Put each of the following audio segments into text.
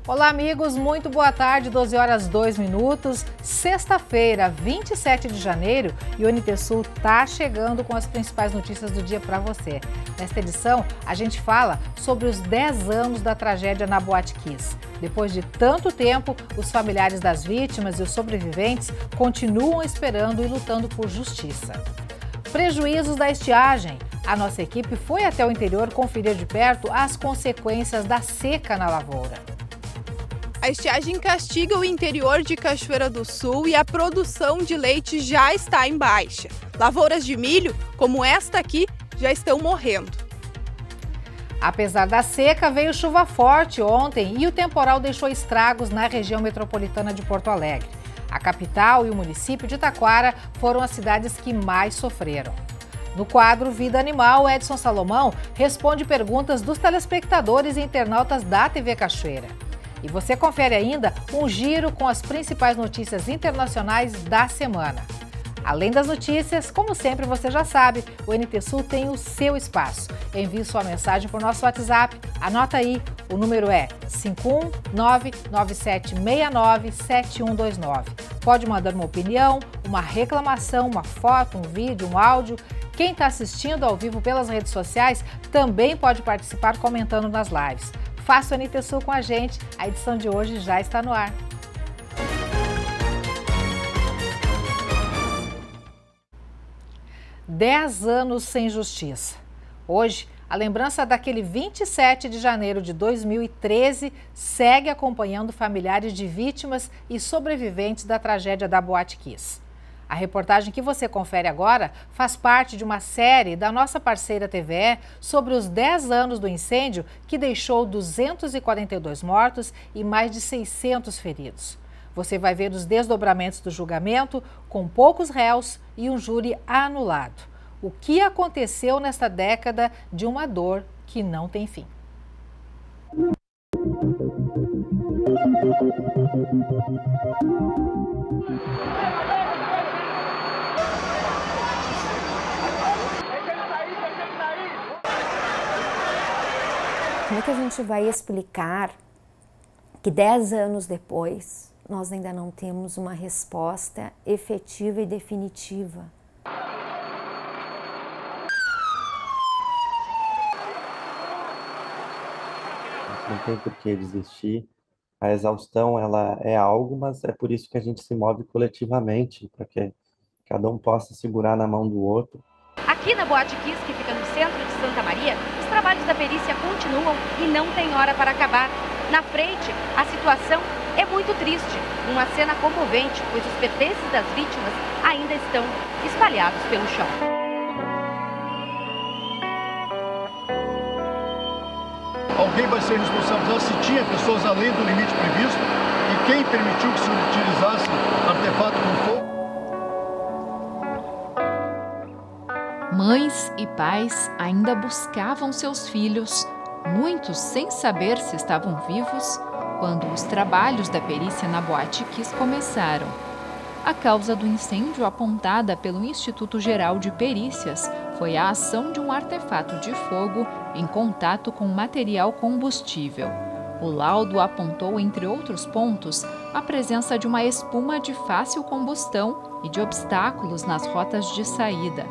Olá, amigos, muito boa tarde, 12 horas 2 minutos, sexta-feira, 27 de janeiro, e o NT Sul está chegando com as principais notícias do dia para você. Nesta edição, a gente fala sobre os 10 anos da tragédia na Boate Kiss. Depois de tanto tempo, os familiares das vítimas e os sobreviventes continuam esperando e lutando por justiça. Prejuízos da estiagem. A nossa equipe foi até o interior conferir de perto as consequências da seca na lavoura. A estiagem castiga o interior de Cachoeira do Sul e a produção de leite já está em baixa. Lavouras de milho, como esta aqui, já estão morrendo. Apesar da seca, veio chuva forte ontem e o temporal deixou estragos na região metropolitana de Porto Alegre. A capital e o município de Taquara foram as cidades que mais sofreram. No quadro Vida Animal, Edson Salomão responde perguntas dos telespectadores e internautas da TV Cachoeira. E você confere ainda um giro com as principais notícias internacionais da semana. Além das notícias, como sempre você já sabe, o NT Sul tem o seu espaço. Envie sua mensagem para o nosso WhatsApp. Anota aí, o número é 51997697129. Pode mandar uma opinião, uma reclamação, uma foto, um vídeo, um áudio. Quem está assistindo ao vivo pelas redes sociais também pode participar comentando nas lives. Faça o NT Sul com a gente, a edição de hoje já está no ar. Dez anos sem justiça. Hoje, a lembrança daquele 27 de janeiro de 2013 segue acompanhando familiares de vítimas e sobreviventes da tragédia da Boate Kiss. A reportagem que você confere agora faz parte de uma série da nossa parceira TVE sobre os 10 anos do incêndio que deixou 242 mortos e mais de 600 feridos. Você vai ver os desdobramentos do julgamento com poucos réus e um júri anulado. O que aconteceu nesta década de uma dor que não tem fim. Como é que a gente vai explicar que 10 anos depois nós ainda não temos uma resposta efetiva e definitiva? Não tem por que desistir. A exaustão, ela é algo, mas é por isso que a gente se move coletivamente, para que cada um possa segurar na mão do outro. Aqui na Boate Kiss, que fica no centro de Santa Maria, os trabalhos da perícia continuam e não tem hora para acabar. Na frente, a situação é muito triste. Uma cena comovente, pois os pertences das vítimas ainda estão espalhados pelo chão. Alguém vai ser responsável se tinha pessoas além do limite previsto e quem permitiu que se utilizasse artefato com fogo. Mães e pais ainda buscavam seus filhos, muitos sem saber se estavam vivos, quando os trabalhos da perícia na Boate Kiss começaram. A causa do incêndio apontada pelo Instituto Geral de Perícias foi a ação de um artefato de fogo em contato com material combustível. O laudo apontou, entre outros pontos, a presença de uma espuma de fácil combustão e de obstáculos nas rotas de saída,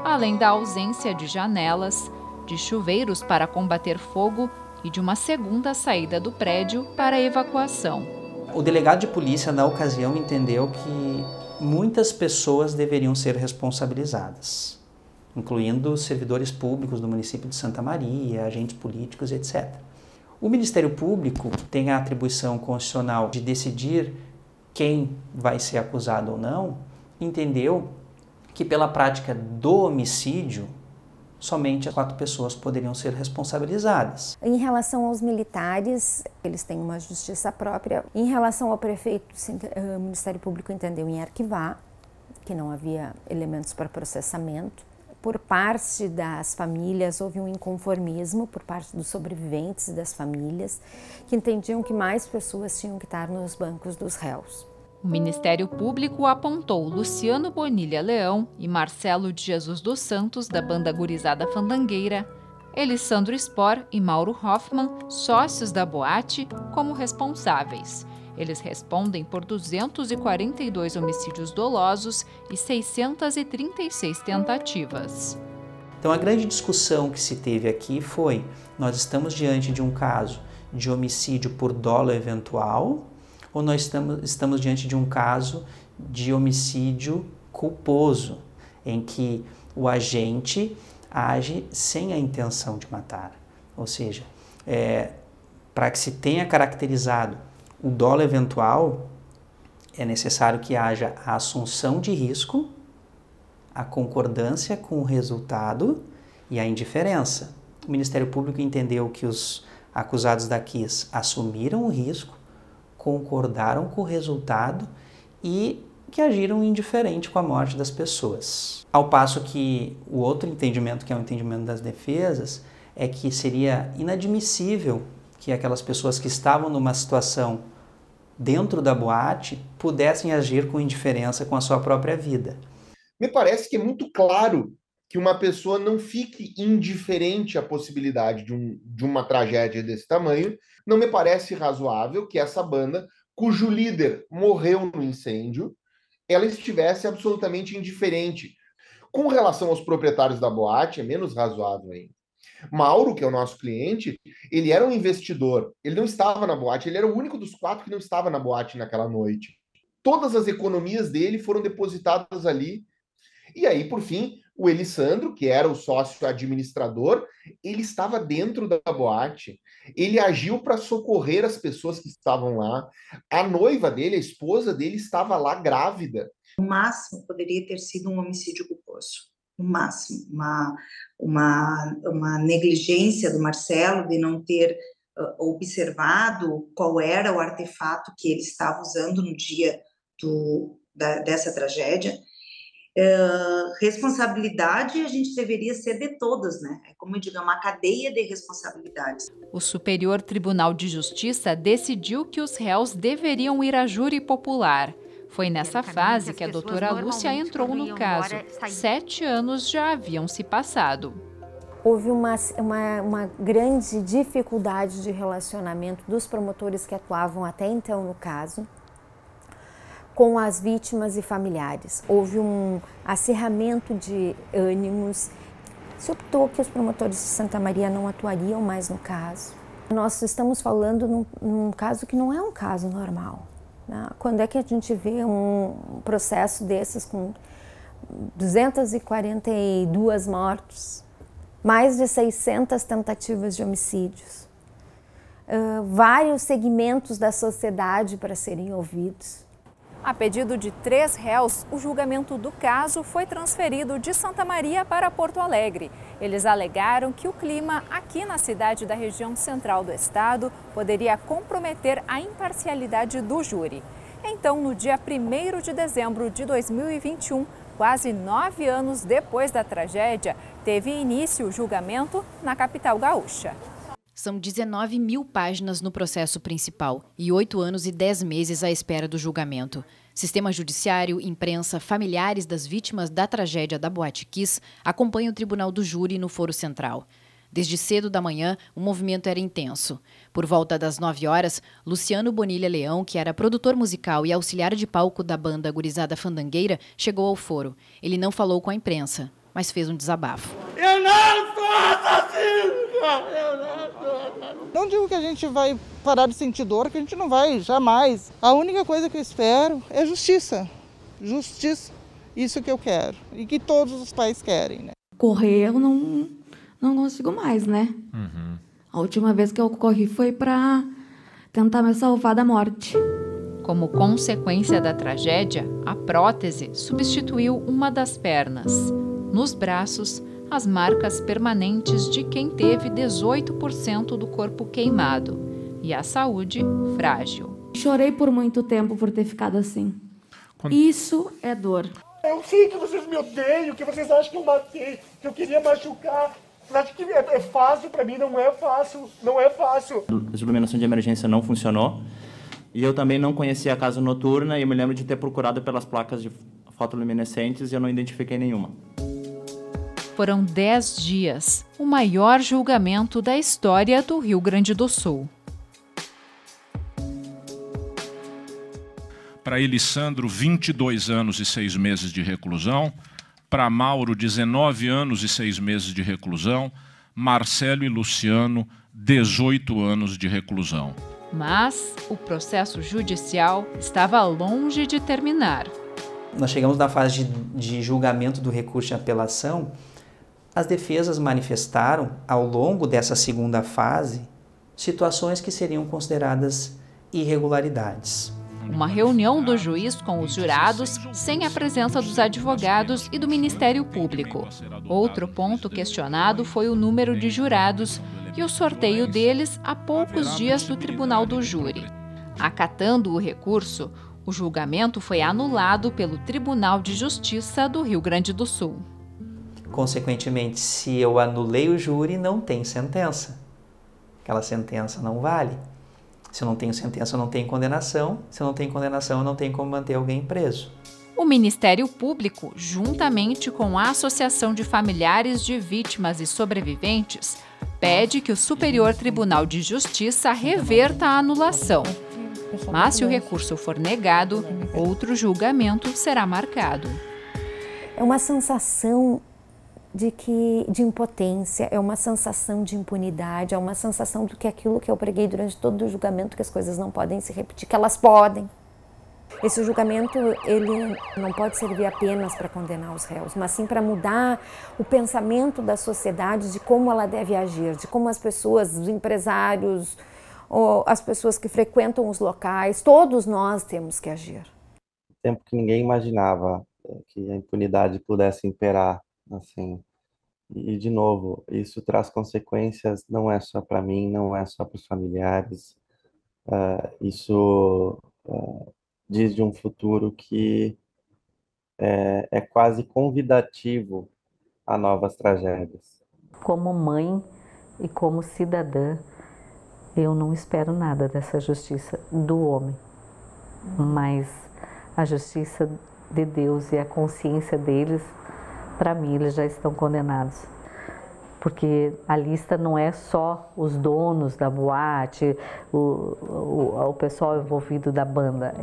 além da ausência de janelas, de chuveiros para combater fogo e de uma segunda saída do prédio para evacuação. O delegado de polícia, na ocasião, entendeu que muitas pessoas deveriam ser responsabilizadas, incluindo servidores públicos do município de Santa Maria, agentes políticos, etc. O Ministério Público tem a atribuição constitucional de decidir quem vai ser acusado ou não, entendeu que pela prática do homicídio, somente 4 pessoas poderiam ser responsabilizadas. Em relação aos militares, eles têm uma justiça própria. Em relação ao prefeito, o Ministério Público entendeu em arquivar, que não havia elementos para processamento. Por parte das famílias, houve um inconformismo por parte dos sobreviventes e das famílias, que entendiam que mais pessoas tinham que estar nos bancos dos réus. O Ministério Público apontou Luciano Bonilha Leão e Marcelo de Jesus dos Santos, da banda Gurizada Fandangueira, Elisandro Spor e Mauro Hoffman, sócios da boate, como responsáveis. Eles respondem por 242 homicídios dolosos e 636 tentativas. Então a grande discussão que se teve aqui foi: nós estamos diante de um caso de homicídio por dolo eventual ou nós estamos diante de um caso de homicídio culposo, em que o agente age sem a intenção de matar. Ou seja, para que se tenha caracterizado o dolo eventual, é necessário que haja a assunção de risco, a concordância com o resultado e a indiferença. O Ministério Público entendeu que os acusados da Kiss assumiram o risco, concordaram com o resultado e que agiram indiferente com a morte das pessoas. Ao passo que o outro entendimento, que é o entendimento das defesas, é que seria inadmissível que aquelas pessoas que estavam numa situação dentro da boate pudessem agir com indiferença com a sua própria vida. Me parece que é muito claro que uma pessoa não fique indiferente à possibilidade de uma tragédia desse tamanho. Não me parece razoável que essa banda, cujo líder morreu no incêndio, ela estivesse absolutamente indiferente. Com relação aos proprietários da boate, é menos razoável ainda. Mauro, que é o nosso cliente, ele era um investidor, ele não estava na boate, ele era o único dos 4 que não estava na boate naquela noite. Todas as economias dele foram depositadas ali. E aí, por fim, o Elisandro, que era o sócio administrador, ele estava dentro da boate, ele agiu para socorrer as pessoas que estavam lá. A noiva dele, a esposa dele, estava lá grávida. O máximo poderia ter sido um homicídio culposo. O máximo. Uma negligência do Marcelo de não ter observado qual era o artefato que ele estava usando no dia dessa tragédia. Responsabilidade a gente deveria ser de todas, né? É como eu digo, uma cadeia de responsabilidades. O Superior Tribunal de Justiça decidiu que os réus deveriam ir a júri popular. Foi nessa fase que a doutora Lúcia entrou no caso. 7 anos já haviam se passado. Houve uma grande dificuldade de relacionamento dos promotores que atuavam até então no caso com as vítimas e familiares. Houve um acirramento de ânimos. Se optou que os promotores de Santa Maria não atuariam mais no caso. Nós estamos falando num caso que não é um caso normal. Né? Quando é que a gente vê um processo desses com 242 mortos, mais de 600 tentativas de homicídios, vários segmentos da sociedade para serem ouvidos? A pedido de 3 réus, o julgamento do caso foi transferido de Santa Maria para Porto Alegre. Eles alegaram que o clima aqui na cidade da região central do estado poderia comprometer a imparcialidade do júri. Então, no dia 1º de dezembro de 2021, quase 9 anos depois da tragédia, teve início o julgamento na capital gaúcha. São 19.000 páginas no processo principal e 8 anos e 10 meses à espera do julgamento. Sistema judiciário, imprensa, familiares das vítimas da tragédia da Boate Kiss acompanham o tribunal do júri no Foro Central. Desde cedo da manhã, o movimento era intenso. Por volta das 9 horas, Luciano Bonilha Leão, que era produtor musical e auxiliar de palco da banda Gurizada Fandangueira, chegou ao foro. Ele não falou com a imprensa, mas fez um desabafo. Eu não sou assassino! Não digo que a gente vai parar de sentir dor, que a gente não vai, jamais. A única coisa que eu espero é justiça. Justiça, isso que eu quero. E que todos os pais querem, né? Correr eu não consigo mais, né? Uhum. A última vez que eu corri foi para tentar me salvar da morte. Como consequência da tragédia, a prótese substituiu uma das pernas. Nos braços, as marcas permanentes de quem teve 18% do corpo queimado e a saúde frágil. Chorei por muito tempo por ter ficado assim. Isso é dor. Eu sei que vocês me odeiam, que vocês acham que eu matei, que eu queria machucar. Vocês acham que é fácil? Pra mim não é fácil, não é fácil. A iluminação de emergência não funcionou e eu também não conhecia a casa noturna e eu me lembro de ter procurado pelas placas de fotoluminescentes e eu não identifiquei nenhuma. Foram 10 dias, o maior julgamento da história do Rio Grande do Sul. Para Elissandro, 22 anos e 6 meses de reclusão. Para Mauro, 19 anos e 6 meses de reclusão. Marcelo e Luciano, 18 anos de reclusão. Mas o processo judicial estava longe de terminar. Nós chegamos na fase de julgamento do recurso de apelação. As defesas manifestaram, ao longo dessa segunda fase, situações que seriam consideradas irregularidades. Uma reunião do juiz com os jurados, sem a presença dos advogados e do Ministério Público. Outro ponto questionado foi o número de jurados e o sorteio deles a poucos dias do tribunal do júri. Acatando o recurso, o julgamento foi anulado pelo Tribunal de Justiça do Rio Grande do Sul. Consequentemente, se eu anulei o júri, não tem sentença. Aquela sentença não vale. Se eu não tenho sentença, eu não tenho condenação. Se eu não tenho condenação, eu não tenho como manter alguém preso. O Ministério Público, juntamente com a Associação de Familiares de Vítimas e Sobreviventes, pede que o Superior Tribunal de Justiça reverta a anulação. Mas, se o recurso for negado, outro julgamento será marcado. É uma sensação de impotência, é uma sensação de impunidade, é uma sensação do que aquilo que eu preguei durante todo o julgamento, que as coisas não podem se repetir, que elas podem. Esse julgamento, ele não pode servir apenas para condenar os réus, mas sim para mudar o pensamento da sociedade de como ela deve agir, de como as pessoas, os empresários, ou as pessoas que frequentam os locais, todos nós temos que agir. Tempo que ninguém imaginava que a impunidade pudesse imperar, assim. E, de novo, isso traz consequências, não é só para mim, não é só para os familiares. Isso diz de um futuro que é quase convidativo a novas tragédias. Como mãe e como cidadã, eu não espero nada dessa justiça do homem, mas a justiça de Deus e a consciência deles, para mim, eles já estão condenados. Porque a lista não é só os donos da boate, o pessoal envolvido da banda.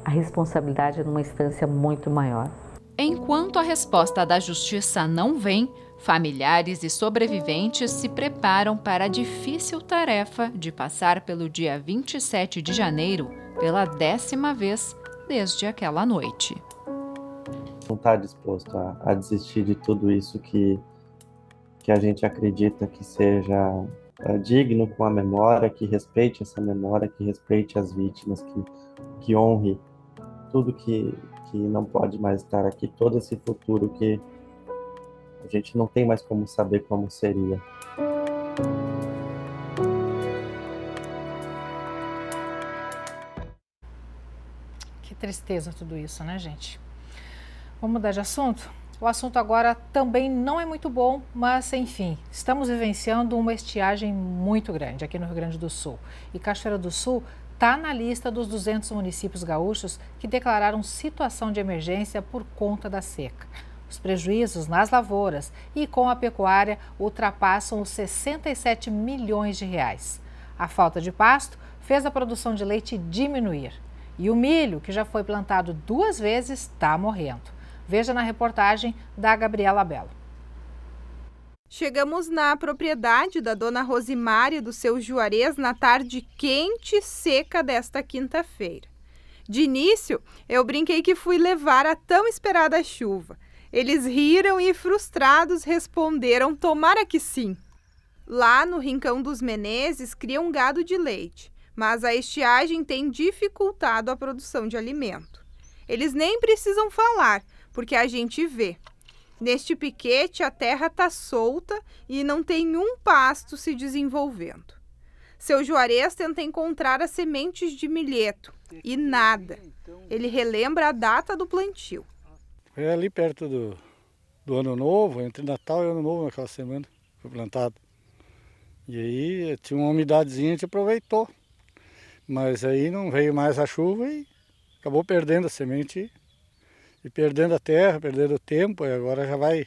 A responsabilidade é numa instância muito maior. Enquanto a resposta da justiça não vem, familiares e sobreviventes se preparam para a difícil tarefa de passar pelo dia 27 de janeiro pela 10ª vez desde aquela noite. Não está disposto a desistir de tudo isso que a gente acredita que seja digno com a memória, que respeite essa memória, que respeite as vítimas, que honre tudo que não pode mais estar aqui, todo esse futuro que a gente não tem mais como saber como seria. Que tristeza tudo isso, né, gente? Vamos mudar de assunto? O assunto agora também não é muito bom, mas enfim, estamos vivenciando uma estiagem muito grande aqui no Rio Grande do Sul. E Cachoeira do Sul está na lista dos 200 municípios gaúchos que declararam situação de emergência por conta da seca. Os prejuízos nas lavouras e com a pecuária ultrapassam os 67 milhões de reais. A falta de pasto fez a produção de leite diminuir. E o milho, que já foi plantado 2 vezes, está morrendo. Veja na reportagem da Gabriela Belo. Chegamos na propriedade da dona Rosimar e do seu Juarez na tarde quente e seca desta quinta-feira. De início, eu brinquei que fui levar a tão esperada chuva. Eles riram e, frustrados, responderam: tomara que sim. Lá no Rincão dos Menezes, criam gado de leite, mas a estiagem tem dificultado a produção de alimento. Eles nem precisam falar, porque a gente vê. Neste piquete, a terra está solta e não tem um pasto se desenvolvendo. Seu Juarez tenta encontrar as sementes de milheto e nada. Ele relembra a data do plantio. Foi ali perto do Ano Novo, entre Natal e Ano Novo, naquela semana, foi plantado. E aí tinha uma umidadezinha, a gente aproveitou. Mas aí não veio mais a chuva e acabou perdendo a semente e perdendo a terra, perdendo o tempo, e agora já vai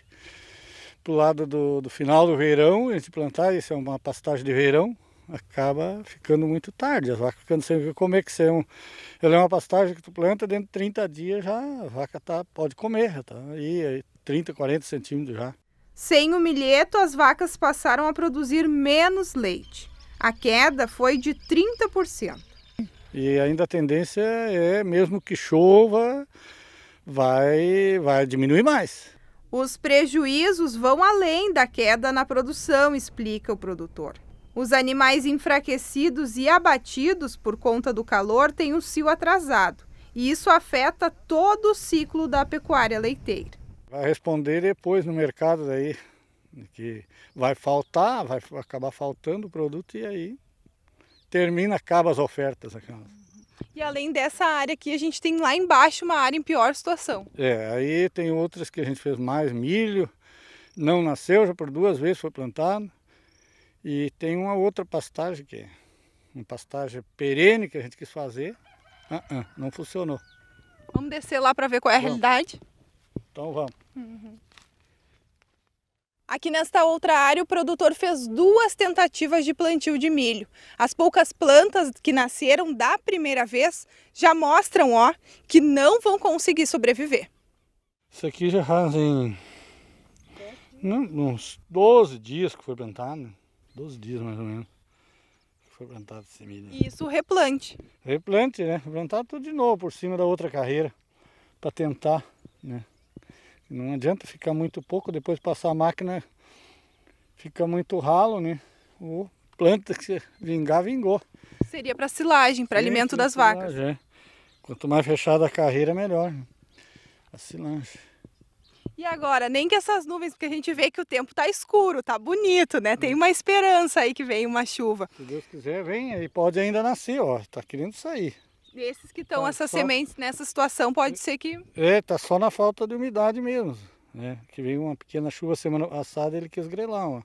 para o lado do final do verão, a gente plantar, isso é uma pastagem de verão, acaba ficando muito tarde, as vacas ficando sem o que comer, que ela é uma pastagem que tu planta, dentro de 30 dias já a vaca pode comer, já tá aí 30, 40 centímetros já. Sem o milheto, as vacas passaram a produzir menos leite. A queda foi de 30%. E ainda a tendência é, mesmo que chova, vai diminuir mais. Os prejuízos vão além da queda na produção, explica o produtor. Os animais enfraquecidos e abatidos por conta do calor têm o cio atrasado, e isso afeta todo o ciclo da pecuária leiteira. Vai responder depois no mercado daí, que vai faltar, vai acabar faltando o produto e aí acaba as ofertas. E além dessa área aqui, a gente tem lá embaixo uma área em pior situação. Aí tem outras que a gente fez mais, milho, não nasceu, já por 2 vezes foi plantado. E tem uma outra pastagem, que é uma pastagem perene que a gente quis fazer, não funcionou. Vamos descer lá para ver qual é a realidade? Então vamos. Aqui nesta outra área, o produtor fez 2 tentativas de plantio de milho. As poucas plantas que nasceram da primeira vez já mostram, que não vão conseguir sobreviver. Isso aqui já fazem uns 12 dias que foi plantado, né? 12 dias mais ou menos que foi plantado esse milho. E isso replante? Replante, né? Plantar tudo de novo por cima da outra carreira para tentar, né? Não adianta ficar muito pouco, depois passar a máquina fica muito ralo, né? Ou planta que vingar, vingou. Seria para silagem, para alimento das vacas. É. Quanto mais fechada a carreira, melhor. A silagem. E agora, nem que essas nuvens, porque a gente vê que o tempo tá escuro, tá bonito, né? Tem uma esperança aí que vem uma chuva. Se Deus quiser, vem aí, pode ainda nascer, tá querendo sair. E esses que estão, essas sementes nessa situação, pode ser que... Tá só na falta de umidade mesmo, né? Que veio uma pequena chuva semana passada, ele quis grelar,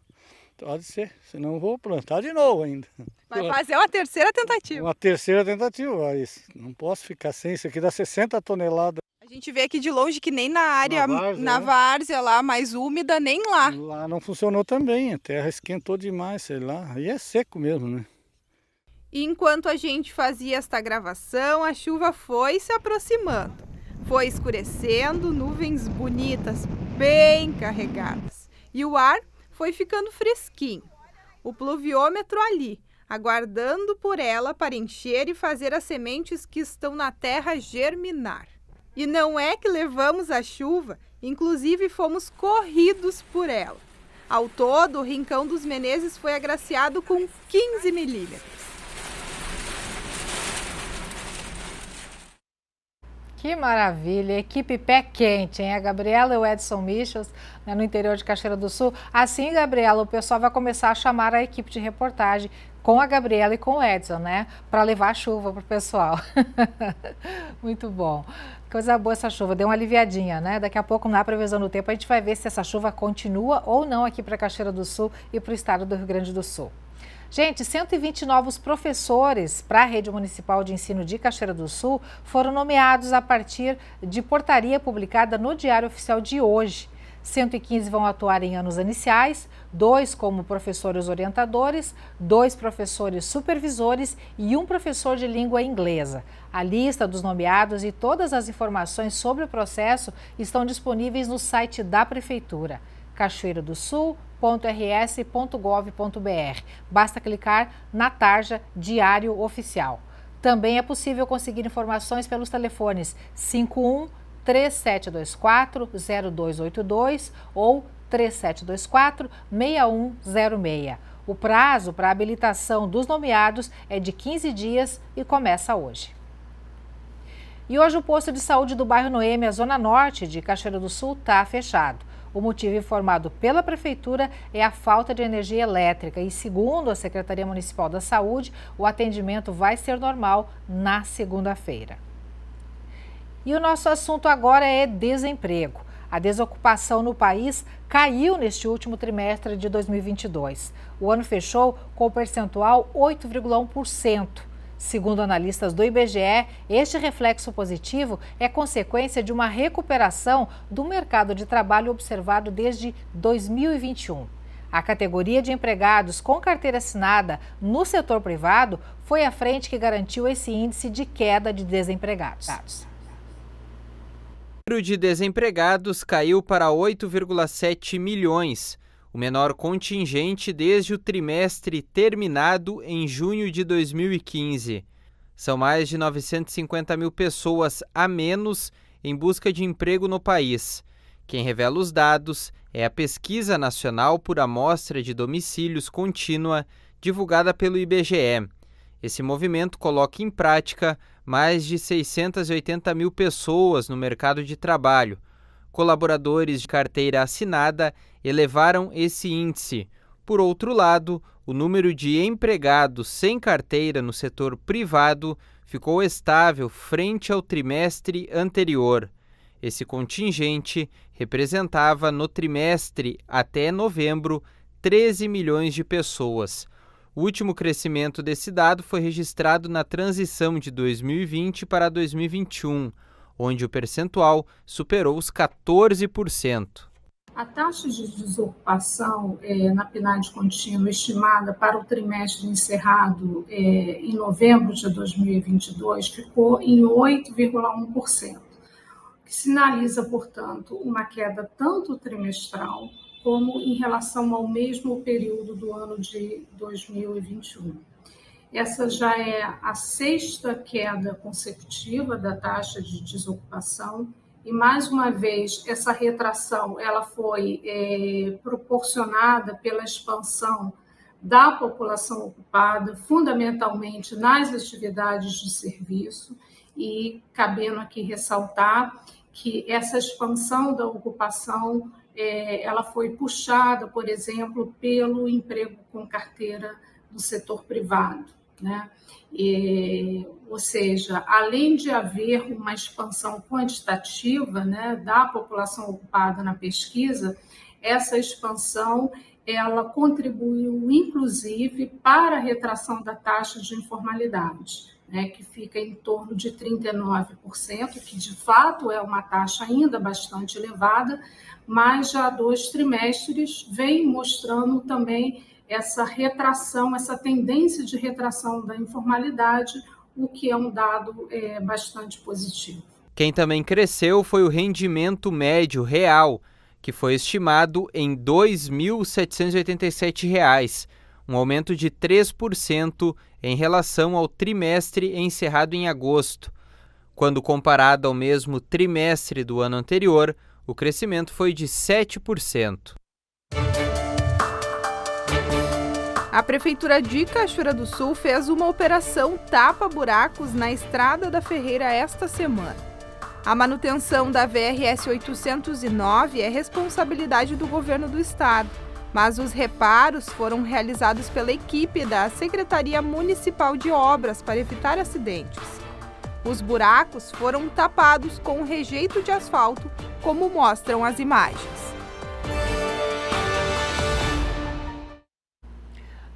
Pode ser, senão eu vou plantar de novo ainda. Vai fazer uma terceira tentativa. Uma terceira tentativa, mas não posso ficar sem, isso aqui dá 60 toneladas. A gente vê aqui de longe que nem na área, na várzea lá, mais úmida, nem lá. Lá não funcionou também, a terra esquentou demais, sei lá, aí é seco mesmo, né? E enquanto a gente fazia esta gravação, a chuva foi se aproximando. Foi escurecendo, nuvens bonitas, bem carregadas. E o ar foi ficando fresquinho. O pluviômetro ali, aguardando por ela para encher e fazer as sementes que estão na terra germinar. E não é que levamos a chuva, inclusive fomos corridos por ela. Ao todo, o Rincão dos Menezes foi agraciado com 15 milímetros. Que maravilha, equipe pé quente, hein? A Gabriela e o Edson Michels, né, no interior de Cachoeira do Sul. Assim, Gabriela, o pessoal vai começar a chamar a equipe de reportagem com a Gabriela e com o Edson, né? Para levar chuva para o pessoal. Muito bom. Coisa boa essa chuva, deu uma aliviadinha, né? Daqui a pouco, na previsão do tempo, a gente vai ver se essa chuva continua ou não aqui para Cachoeira do Sul e para o estado do Rio Grande do Sul. Gente, 120 novos professores para a Rede Municipal de Ensino de Cachoeira do Sul foram nomeados a partir de portaria publicada no Diário Oficial de hoje. 115 vão atuar em anos iniciais, 2 como professores orientadores, 2 professores supervisores e 1 professor de língua inglesa. A lista dos nomeados e todas as informações sobre o processo estão disponíveis no site da Prefeitura, cachoeiradosul.rs.gov.br. Basta clicar na tarja Diário Oficial. Também é possível conseguir informações pelos telefones 51-3724-0282 ou 3724-6106. O prazo para a habilitação dos nomeados é de 15 dias e começa hoje. E hoje o posto de saúde do bairro Noêmia, zona norte de Cachoeira do Sul, está fechado. O motivo informado pela Prefeitura é a falta de energia elétrica e, segundo a Secretaria Municipal da Saúde, o atendimento vai ser normal na segunda-feira. E o nosso assunto agora é desemprego. A desocupação no país caiu neste último trimestre de 2022. O ano fechou com o percentual 8,1%. Segundo analistas do IBGE, este reflexo positivo é consequência de uma recuperação do mercado de trabalho observado desde 2021. A categoria de empregados com carteira assinada no setor privado foi a frente que garantiu esse índice de queda de desempregados. O número de desempregados caiu para 8,7 milhões, o menor contingente desde o trimestre terminado em junho de 2015. São mais de 950 mil pessoas a menos em busca de emprego no país. Quem revela os dados é a Pesquisa Nacional por Amostra de Domicílios Contínua, divulgada pelo IBGE. Esse movimento coloca em prática mais de 680 mil pessoas no mercado de trabalho. Colaboradores de carteira assinada elevaram esse índice. Por outro lado, o número de empregados sem carteira no setor privado ficou estável frente ao trimestre anterior. Esse contingente representava no trimestre até novembro 13 milhões de pessoas. O último crescimento desse dado foi registrado na transição de 2020 para 2021, onde o percentual superou os 14%. A taxa de desocupação na PNAD contínua estimada para o trimestre encerrado em novembro de 2022 ficou em 8,1%, que sinaliza, portanto, uma queda tanto trimestral como em relação ao mesmo período do ano de 2021. Essa já é a 6ª queda consecutiva da taxa de desocupação e, mais uma vez, essa retração ela foi proporcionada pela expansão da população ocupada, fundamentalmente nas atividades de serviço, e cabendo aqui ressaltar que essa expansão da ocupação ela foi puxada, por exemplo, pelo emprego com carteira do setor privado, né? Ou seja, além de haver uma expansão quantitativa, né, da população ocupada na pesquisa, essa expansão ela contribuiu, inclusive, para a retração da taxa de informalidade, né, que fica em torno de 39%, que de fato é uma taxa ainda bastante elevada, mas já há 2 trimestres vem mostrando também essa retração, essa tendência de retração da informalidade, o que é um dado bastante positivo. Quem também cresceu foi o rendimento médio real, que foi estimado em R$ 2.787, um aumento de 3% em relação ao trimestre encerrado em agosto. Quando comparado ao mesmo trimestre do ano anterior, o crescimento foi de 7%. A Prefeitura de Cachoeira do Sul fez uma operação tapa-buracos na Estrada da Ferreira esta semana. A manutenção da VRS 809 é responsabilidade do governo do estado, mas os reparos foram realizados pela equipe da Secretaria Municipal de Obras para evitar acidentes. Os buracos foram tapados com rejeito de asfalto, como mostram as imagens.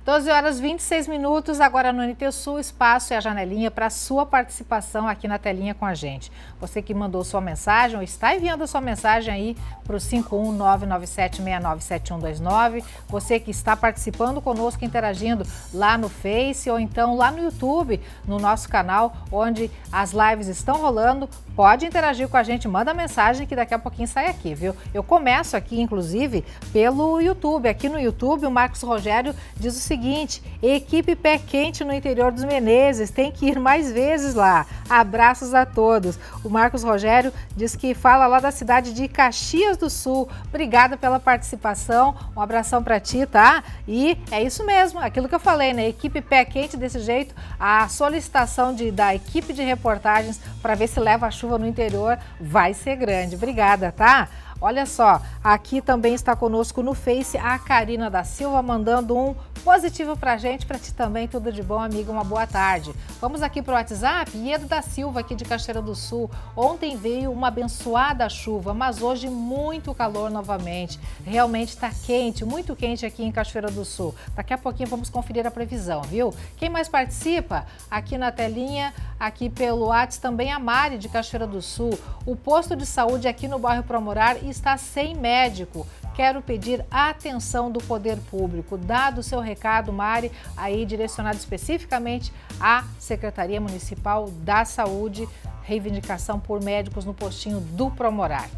12h26, agora no NTSul, espaço e a janelinha para a sua participação aqui na telinha com a gente. Você que mandou sua mensagem ou está enviando a sua mensagem aí para o 51997697129, você que está participando conosco, interagindo lá no Face ou então lá no YouTube, no nosso canal, onde as lives estão rolando, pode interagir com a gente, manda mensagem que daqui a pouquinho sai aqui, viu? Eu começo aqui, inclusive, pelo YouTube. Aqui no YouTube, o Marcos Rogério diz o seguinte: equipe pé quente no interior dos Menezes, tem que ir mais vezes lá. Abraços a todos. O Marcos Rogério diz que fala lá da cidade de Caxias do Sul. Obrigada pela participação, um abração para ti, tá? E é isso mesmo, aquilo que eu falei, né? Equipe pé quente desse jeito, a solicitação da equipe de reportagens para ver se leva a chuva no interior vai ser grande. Obrigada, tá? Olha só, aqui também está conosco no Face a Karina da Silva, mandando um positivo pra gente, pra ti também, tudo de bom, amiga, uma boa tarde. Vamos aqui pro WhatsApp, Iedo da Silva, aqui de Cachoeira do Sul. Ontem veio uma abençoada chuva, mas hoje muito calor novamente. Realmente está quente, muito quente aqui em Cachoeira do Sul. Daqui a pouquinho vamos conferir a previsão, viu? Quem mais participa? Aqui na telinha, aqui pelo WhatsApp, também a Mari de Cachoeira do Sul. O posto de saúde aqui no bairro Promorar está sem médico. Quero pedir a atenção do poder público. Dado o seu recado, Mari, aí direcionado especificamente à Secretaria Municipal da Saúde, reivindicação por médicos no postinho do Promorar.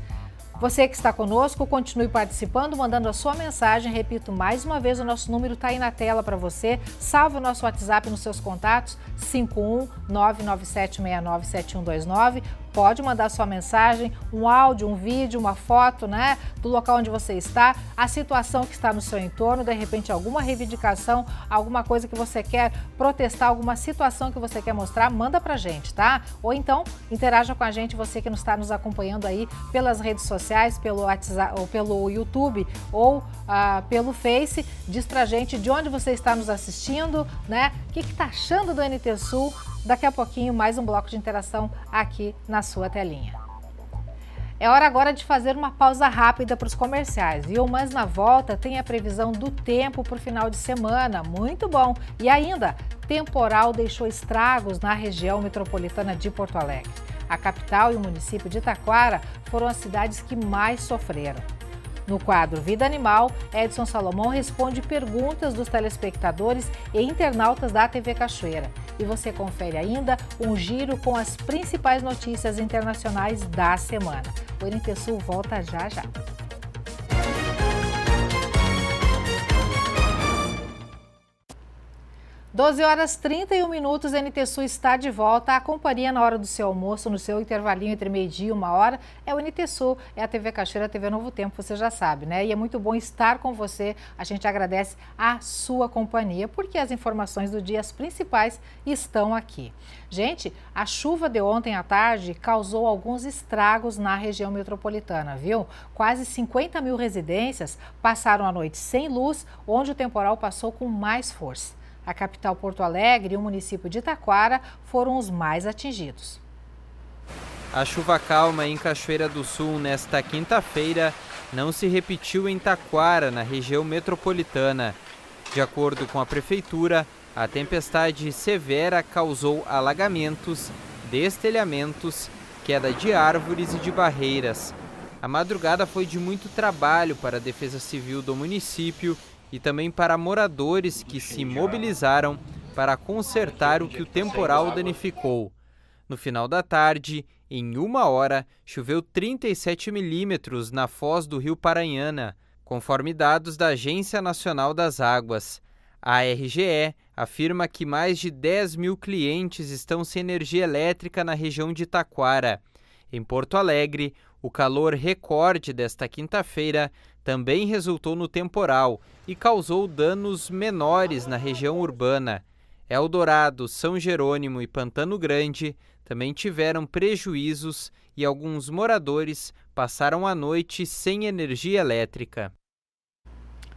Você que está conosco, continue participando, mandando a sua mensagem. Repito mais uma vez, o nosso número está aí na tela para você. Salve o nosso WhatsApp nos seus contatos, 51997697129. Pode mandar sua mensagem, um áudio, um vídeo, uma foto, né, do local onde você está, a situação que está no seu entorno, de repente alguma reivindicação, alguma coisa que você quer protestar, alguma situação que você quer mostrar, manda pra gente, tá? Ou então, interaja com a gente, você que está nos acompanhando aí pelas redes sociais, pelo WhatsApp, ou pelo YouTube, ou pelo Face, diz pra gente de onde você está nos assistindo, né? O que tá achando do NT Sul? Daqui a pouquinho, mais um bloco de interação aqui na sua telinha. É hora agora de fazer uma pausa rápida para os comerciais, viu? Mas na volta tem a previsão do tempo para o final de semana, muito bom. E ainda, temporal deixou estragos na região metropolitana de Porto Alegre. A capital e o município de Taquara foram as cidades que mais sofreram. No quadro Vida Animal, Edson Salomão responde perguntas dos telespectadores e internautas da TV Cachoeira. E você confere ainda um giro com as principais notícias internacionais da semana. O NT Sul volta já já. 12h31, NT Sul está de volta. A companhia na hora do seu almoço, no seu intervalinho entre meio-dia e 1h, é o NT Sul, é a TV Cachoeira, a TV Novo Tempo, você já sabe, né? E é muito bom estar com você. A gente agradece a sua companhia, porque as informações do dia, as principais, estão aqui. Gente, a chuva de ontem à tarde causou alguns estragos na região metropolitana, viu? Quase 50 mil residências passaram a noite sem luz, onde o temporal passou com mais força. A capital Porto Alegre e o município de Taquara foram os mais atingidos. A chuva calma em Cachoeira do Sul nesta quinta-feira não se repetiu em Taquara, na região metropolitana. De acordo com a prefeitura, a tempestade severa causou alagamentos, destelhamentos, queda de árvores e de barreiras. A madrugada foi de muito trabalho para a Defesa Civil do município e também para moradores que se mobilizaram para consertar o que o temporal danificou. No final da tarde, em 1h, choveu 37 milímetros na foz do rio Paranhana, conforme dados da Agência Nacional das Águas. A RGE afirma que mais de 10 mil clientes estão sem energia elétrica na região de Taquara. Em Porto Alegre, o calor recorde desta quinta-feira também resultou no temporal e causou danos menores na região urbana. Eldorado, São Jerônimo e Pantano Grande também tiveram prejuízos e alguns moradores passaram a noite sem energia elétrica.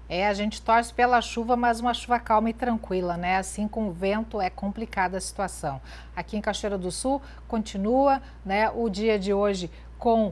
A gente torce pela chuva, mas uma chuva calma e tranquila, né? Assim, com o vento é complicada a situação. Aqui em Cachoeira do Sul continua, né, o dia de hoje com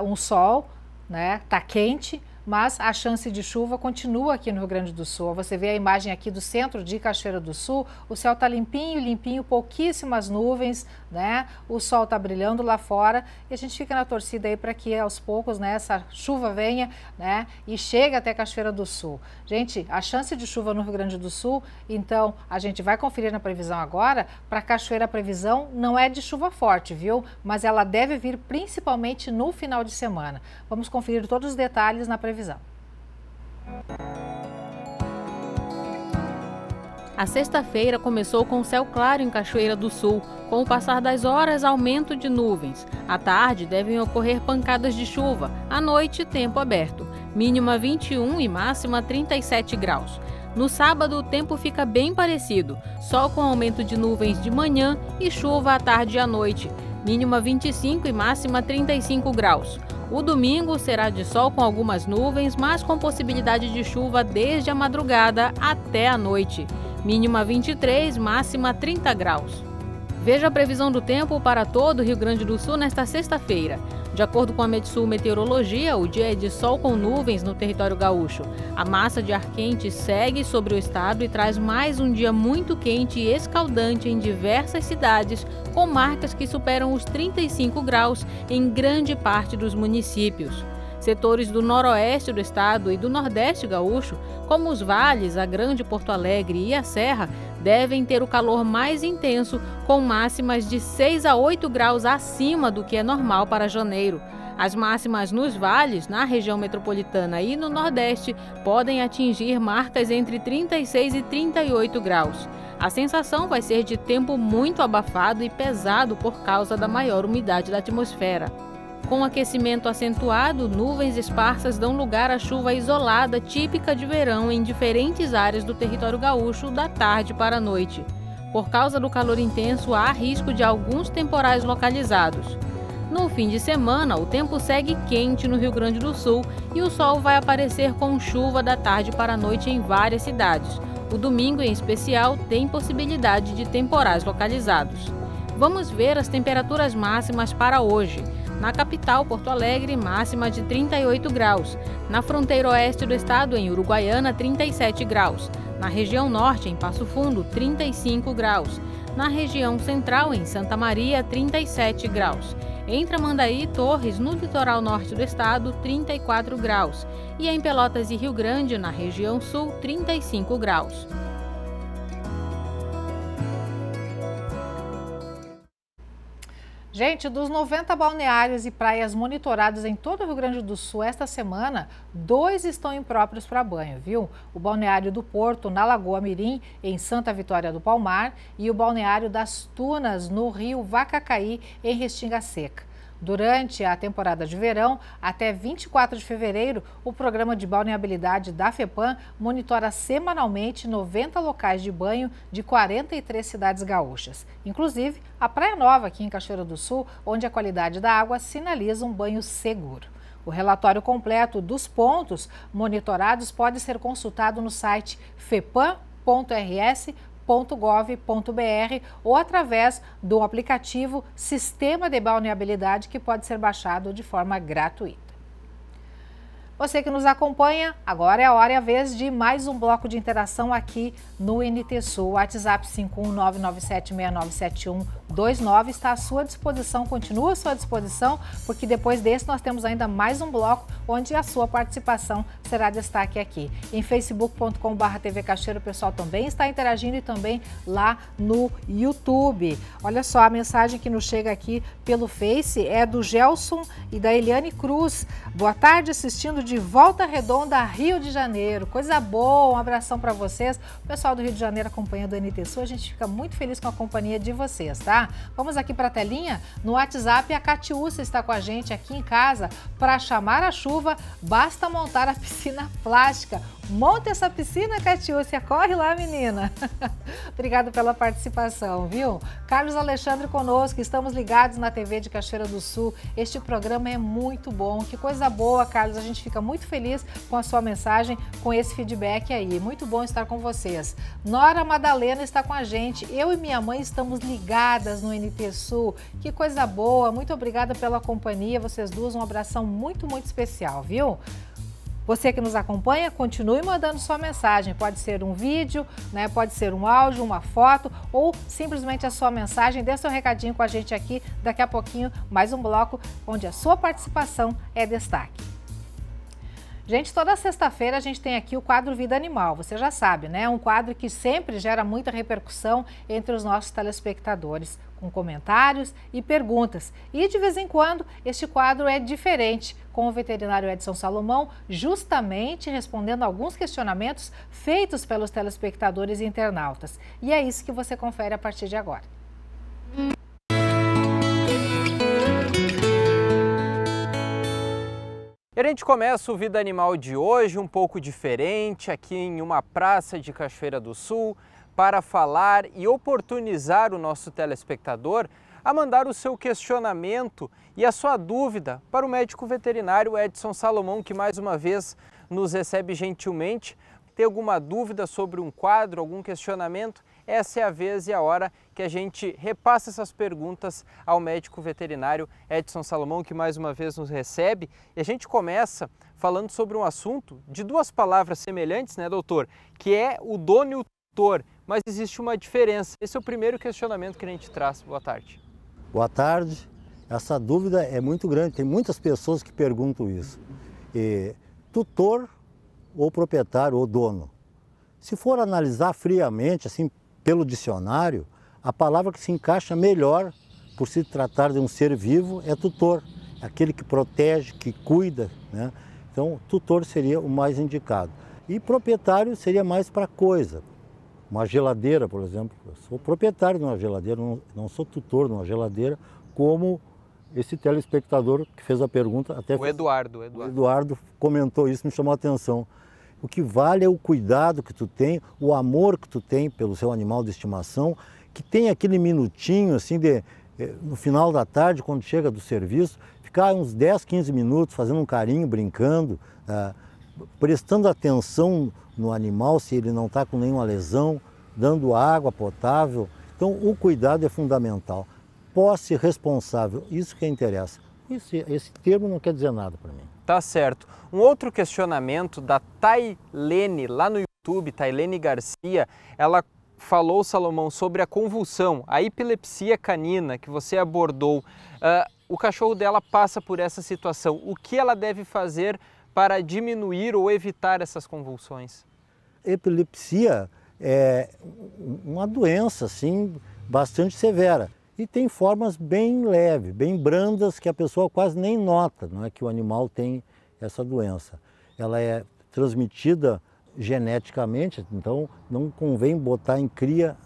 um sol, né? Tá quente, mas a chance de chuva continua aqui no Rio Grande do Sul. Você vê a imagem aqui do centro de Cachoeira do Sul, o céu tá limpinho, limpinho, pouquíssimas nuvens, né? O sol tá brilhando lá fora e a gente fica na torcida aí para que aos poucos, né, essa chuva venha, né, e chegue até Cachoeira do Sul. Gente, a chance de chuva no Rio Grande do Sul, então a gente vai conferir na previsão agora. Para Cachoeira a previsão não é de chuva forte, viu? Mas ela deve vir principalmente no final de semana. Vamos conferir todos os detalhes na previsão. A sexta-feira começou com céu claro em Cachoeira do Sul. Com o passar das horas, aumento de nuvens. À tarde, devem ocorrer pancadas de chuva. À noite, tempo aberto. Mínima 21 e máxima 37 graus. No sábado, o tempo fica bem parecido. Sol com aumento de nuvens de manhã e chuva à tarde e à noite. Mínima 25 e máxima 35 graus. O domingo será de sol com algumas nuvens, mas com possibilidade de chuva desde a madrugada até a noite. Mínima 23, máxima 30 graus. Veja a previsão do tempo para todo o Rio Grande do Sul nesta sexta-feira. De acordo com a Metsul Meteorologia, o dia é de sol com nuvens no território gaúcho. A massa de ar quente segue sobre o estado e traz mais um dia muito quente e escaldante em diversas cidades, com marcas que superam os 35 graus em grande parte dos municípios. Setores do noroeste do estado e do nordeste gaúcho, como os vales, a Grande Porto Alegre e a Serra, devem ter o calor mais intenso, com máximas de 6 a 8 graus acima do que é normal para janeiro. As máximas nos vales, na região metropolitana e no nordeste, podem atingir marcas entre 36 e 38 graus. A sensação vai ser de tempo muito abafado e pesado por causa da maior umidade da atmosfera. Com aquecimento acentuado, nuvens esparsas dão lugar à chuva isolada típica de verão em diferentes áreas do território gaúcho da tarde para a noite. Por causa do calor intenso, há risco de alguns temporais localizados. No fim de semana, o tempo segue quente no Rio Grande do Sul e o sol vai aparecer com chuva da tarde para a noite em várias cidades. O domingo, em especial, tem possibilidade de temporais localizados. Vamos ver as temperaturas máximas para hoje. Na capital, Porto Alegre, máxima de 38 graus. Na fronteira oeste do estado, em Uruguaiana, 37 graus. Na região norte, em Passo Fundo, 35 graus. Na região central, em Santa Maria, 37 graus. Em Tramandaí e Torres, no litoral norte do estado, 34 graus. E em Pelotas e Rio Grande, na região sul, 35 graus. Gente, dos 90 balneários e praias monitorados em todo o Rio Grande do Sul esta semana, 2 estão impróprios para banho, viu? O balneário do Porto, na Lagoa Mirim, em Santa Vitória do Palmar, e o balneário das Tunas, no Rio Vacacaí, em Restinga Seca. Durante a temporada de verão, até 24 de fevereiro, o programa de balneabilidade da FEPAM monitora semanalmente 90 locais de banho de 43 cidades gaúchas. Inclusive, a Praia Nova, aqui em Cachoeira do Sul, onde a qualidade da água sinaliza um banho seguro. O relatório completo dos pontos monitorados pode ser consultado no site fepam.rs.gov.br ou através do aplicativo Sistema de Balneabilidade, que pode ser baixado de forma gratuita. Você que nos acompanha, agora é a hora e a vez de mais um bloco de interação aqui no NT Sul. O WhatsApp 51997697129 está à sua disposição, continua à sua disposição, porque depois desse nós temos ainda mais um bloco onde a sua participação será destaque aqui. Em facebook.com/TV Cachoeira, o pessoal também está interagindo e também lá no YouTube. Olha só, a mensagem que nos chega aqui pelo Face é do Gelson e da Eliane Cruz. Boa tarde, assistindo de Volta Redonda, Rio de Janeiro. Coisa boa, um abração para vocês. O pessoal do Rio de Janeiro acompanhando o NT Sul, a gente fica muito feliz com a companhia de vocês, tá? Vamos aqui para a telinha. No WhatsApp, a Catiúcia está com a gente aqui em casa. Para chamar a chuva, basta montar a piscina plástica. Monte essa piscina, Catiúcia. Corre lá, menina. Obrigada pela participação, viu? Carlos Alexandre conosco. Estamos ligados na TV de Cachoeira do Sul. Este programa é muito bom. Que coisa boa, Carlos. A gente fica muito feliz com a sua mensagem, com esse feedback aí. Muito bom estar com vocês. Nora Madalena está com a gente. Eu e minha mãe estamos ligadas no NT Sul. Que coisa boa. Muito obrigada pela companhia. Vocês duas, um abração muito, muito especial, viu? Você que nos acompanha, continue mandando sua mensagem. Pode ser um vídeo, né? Pode ser um áudio, uma foto ou simplesmente a sua mensagem. Dê seu recadinho com a gente aqui. Daqui a pouquinho, mais um bloco onde a sua participação é destaque. Gente, toda sexta-feira a gente tem aqui o quadro Vida Animal, você já sabe, né? Um quadro que sempre gera muita repercussão entre os nossos telespectadores, com comentários e perguntas. E de vez em quando este quadro é diferente, com o veterinário Edson Salomão, justamente respondendo alguns questionamentos feitos pelos telespectadores e internautas. E é isso que você confere a partir de agora. E a gente começa o Vida Animal de hoje um pouco diferente, aqui em uma praça de Cachoeira do Sul, para falar e oportunizar o nosso telespectador a mandar o seu questionamento e a sua dúvida para o médico veterinário Edson Salomão, que mais uma vez nos recebe gentilmente. Tem alguma dúvida sobre um quadro, algum questionamento? Essa é a vez e a hora que a gente repassa essas perguntas ao médico veterinário Edson Salomão, que mais uma vez nos recebe. E a gente começa falando sobre um assunto de duas palavras semelhantes, né, doutor? Que é o dono e o tutor, mas existe uma diferença. Esse é o primeiro questionamento que a gente traz. Boa tarde. Boa tarde. Essa dúvida é muito grande, tem muitas pessoas que perguntam isso. Tutor ou proprietário ou dono? Se for analisar friamente, assim, pelo dicionário, a palavra que se encaixa melhor, por se tratar de um ser vivo, é tutor. Aquele que protege, que cuida, né? Então, tutor seria o mais indicado. E proprietário seria mais para coisa. Uma geladeira, por exemplo. Eu sou proprietário de uma geladeira, não sou tutor de uma geladeira, como esse telespectador que fez a pergunta. Até o Eduardo. O Eduardo comentou isso, me chamou a atenção. O que vale é o cuidado que tu tem, o amor que tu tem pelo seu animal de estimação, que tem aquele minutinho, assim, no final da tarde, quando chega do serviço, ficar uns 10, 15 minutos fazendo um carinho, brincando, prestando atenção no animal, se ele não está com nenhuma lesão, dando água potável. Então, o cuidado é fundamental. Posse responsável, isso que interessa. Esse termo não quer dizer nada para mim. Tá certo. Um outro questionamento da Tailene, lá no YouTube, Tailene Garcia, ela falou, Salomão, sobre a convulsão, a epilepsia canina que você abordou. O cachorro dela passa por essa situação. O que ela deve fazer para diminuir ou evitar essas convulsões? Epilepsia é uma doença, assim, bastante severa. E tem formas bem leves, bem brandas, que a pessoa quase nem nota, não é, que o animal tem essa doença. Ela é transmitida geneticamente, então não convém botar em cria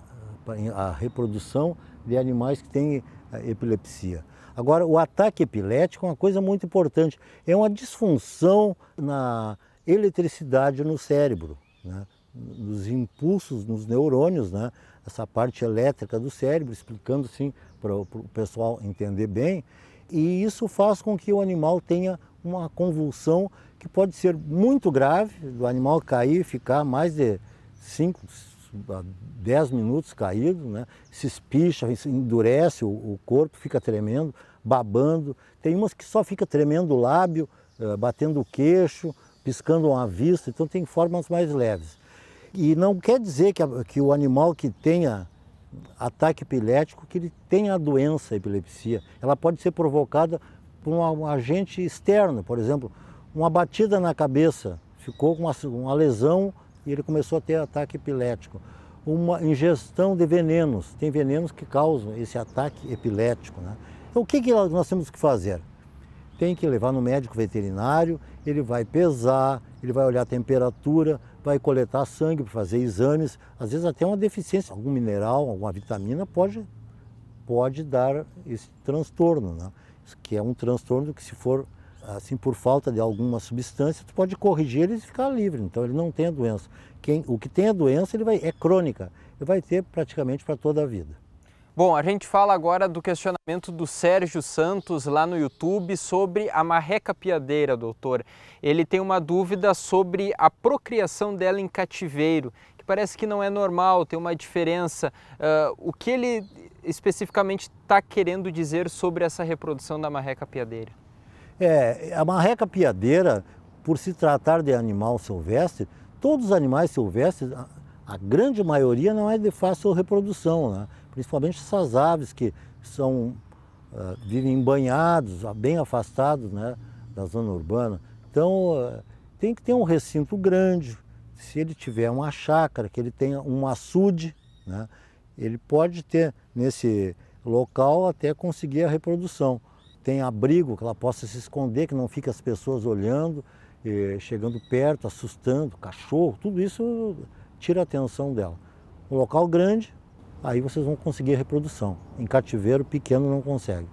a reprodução de animais que têm epilepsia. Agora, o ataque epilético é uma coisa muito importante, é uma disfunção na eletricidade no cérebro, né? Nos impulsos, nos neurônios, né? Essa parte elétrica do cérebro, explicando assim para o pessoal entender bem, e isso faz com que o animal tenha uma convulsão que pode ser muito grave, do animal cair, ficar mais de 5 a 10 minutos caído, né? Se espicha, endurece o corpo, fica tremendo, babando. Tem umas que só fica tremendo o lábio, batendo o queixo, piscando uma vista, então tem formas mais leves. E não quer dizer que o animal que tenha ataque epilético, que ele tenha a doença, a epilepsia. Ela pode ser provocada por um agente externo, por exemplo, uma batida na cabeça, ficou com uma lesão e ele começou a ter ataque epilético. Uma ingestão de venenos, tem venenos que causam esse ataque epilético, né? Então o que nós temos que fazer? Tem que levar no médico veterinário, ele vai pesar, ele vai olhar a temperatura, vai coletar sangue para fazer exames, às vezes até uma deficiência, algum mineral, alguma vitamina pode dar esse transtorno, né? Que é um transtorno que, se for assim por falta de alguma substância, tu pode corrigir ele e ficar livre, então ele não tem a doença. O que tem a doença é crônica, ele vai ter praticamente para toda a vida. Bom, a gente fala agora do questionamento do Sérgio Santos lá no YouTube sobre a marreca piadeira, doutor. Ele tem uma dúvida sobre a procriação dela em cativeiro, que parece que não é normal, tem uma diferença. O que ele especificamente está querendo dizer sobre essa reprodução da marreca piadeira? A marreca piadeira, por se tratar de animal silvestre, todos os animais silvestres, a grande maioria não é de fácil reprodução, né? Principalmente essas aves que vivem banhados, bem afastados, né, da zona urbana. Então, tem que ter um recinto grande. Se ele tiver uma chácara, que ele tenha um açude, né, ele pode ter nesse local até conseguir a reprodução. Tem abrigo, que ela possa se esconder, que não fique as pessoas olhando, chegando perto, assustando, cachorro, tudo isso tira a atenção dela. Um local grande, aí vocês vão conseguir a reprodução. Em cativeiro pequeno não consegue.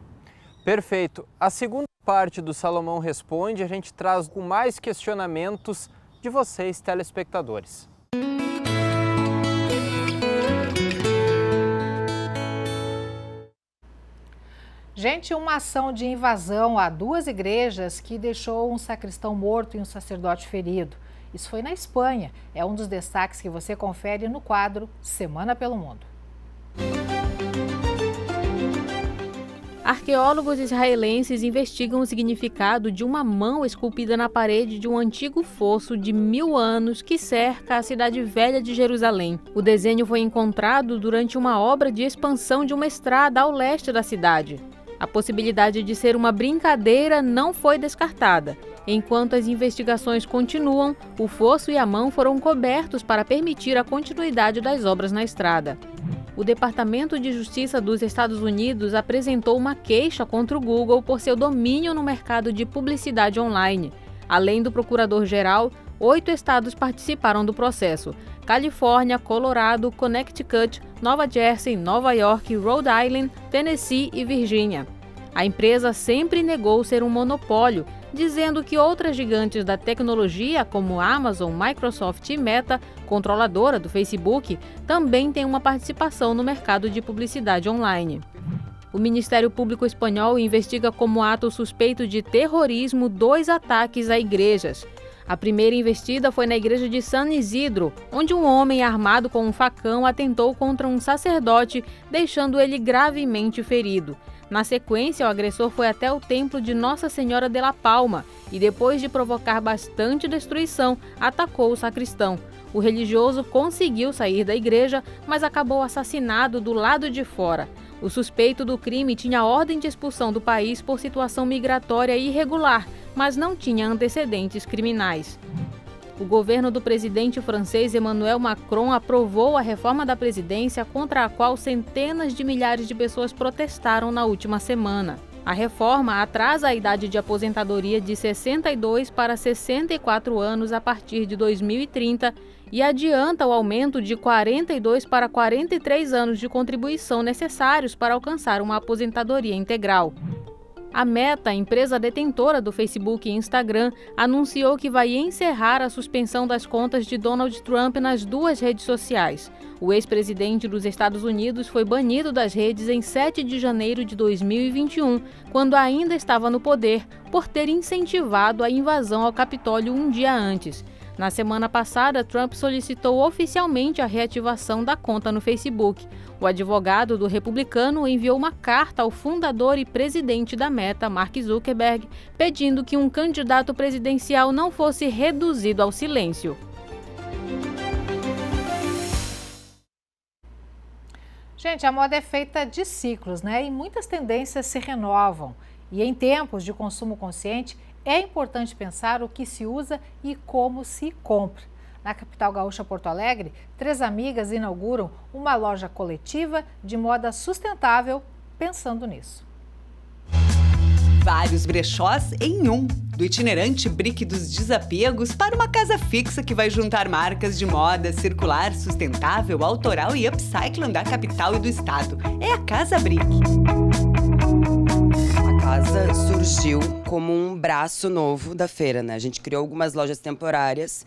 Perfeito. A segunda parte do Salomão Responde, a gente traz com mais questionamentos de vocês, telespectadores. Gente, uma ação de invasão a 2 igrejas que deixou um sacristão morto e um sacerdote ferido. Isso foi na Espanha. É um dos destaques que você confere no quadro Semana pelo Mundo. Arqueólogos israelenses investigam o significado de uma mão esculpida na parede de um antigo fosso de 1000 anos que cerca a cidade velha de Jerusalém. O desenho foi encontrado durante uma obra de expansão de uma estrada ao leste da cidade. A possibilidade de ser uma brincadeira não foi descartada. Enquanto as investigações continuam, o fosso e a mão foram cobertos para permitir a continuidade das obras na estrada. O Departamento de Justiça dos Estados Unidos apresentou uma queixa contra o Google por seu domínio no mercado de publicidade online. Além do procurador-geral, 8 estados participaram do processo: Califórnia, Colorado, Connecticut, Nova Jersey, Nova York, Rhode Island, Tennessee e Virgínia. A empresa sempre negou ser um monopólio, dizendo que outras gigantes da tecnologia, como Amazon, Microsoft e Meta, controladora do Facebook, também têm uma participação no mercado de publicidade online. O Ministério Público Espanhol investiga como ato suspeito de terrorismo 2 ataques a igrejas. A primeira investida foi na igreja de San Isidro, onde um homem armado com um facão atentou contra um sacerdote, deixando ele gravemente ferido. Na sequência, o agressor foi até o templo de Nossa Senhora de la Palma e, depois de provocar bastante destruição, atacou o sacristão. O religioso conseguiu sair da igreja, mas acabou assassinado do lado de fora. O suspeito do crime tinha ordem de expulsão do país por situação migratória irregular, mas não tinha antecedentes criminais. O governo do presidente francês Emmanuel Macron aprovou a reforma da presidência contra a qual centenas de milhares de pessoas protestaram na última semana. A reforma atrasa a idade de aposentadoria de 62 para 64 anos a partir de 2030 e adianta o aumento de 42 para 43 anos de contribuição necessários para alcançar uma aposentadoria integral. A Meta, empresa detentora do Facebook e Instagram, anunciou que vai encerrar a suspensão das contas de Donald Trump nas 2 redes sociais. O ex-presidente dos Estados Unidos foi banido das redes em 7 de janeiro de 2021, quando ainda estava no poder, por ter incentivado a invasão ao Capitólio um dia antes. Na semana passada, Trump solicitou oficialmente a reativação da conta no Facebook. O advogado do republicano enviou uma carta ao fundador e presidente da Meta, Mark Zuckerberg, pedindo que um candidato presidencial não fosse reduzido ao silêncio. Gente, a moda é feita de ciclos, né? E muitas tendências se renovam. E em tempos de consumo consciente, é importante pensar o que se usa e como se compra. Na capital gaúcha Porto Alegre, 3 amigas inauguram uma loja coletiva de moda sustentável pensando nisso. Vários brechós em um, do itinerante Brick dos Desapegos para uma casa fixa que vai juntar marcas de moda circular, sustentável, autoral e upcycling da capital e do estado. É a Casa Brick. A casa surgiu como um braço novo da feira, né? A gente criou algumas lojas temporárias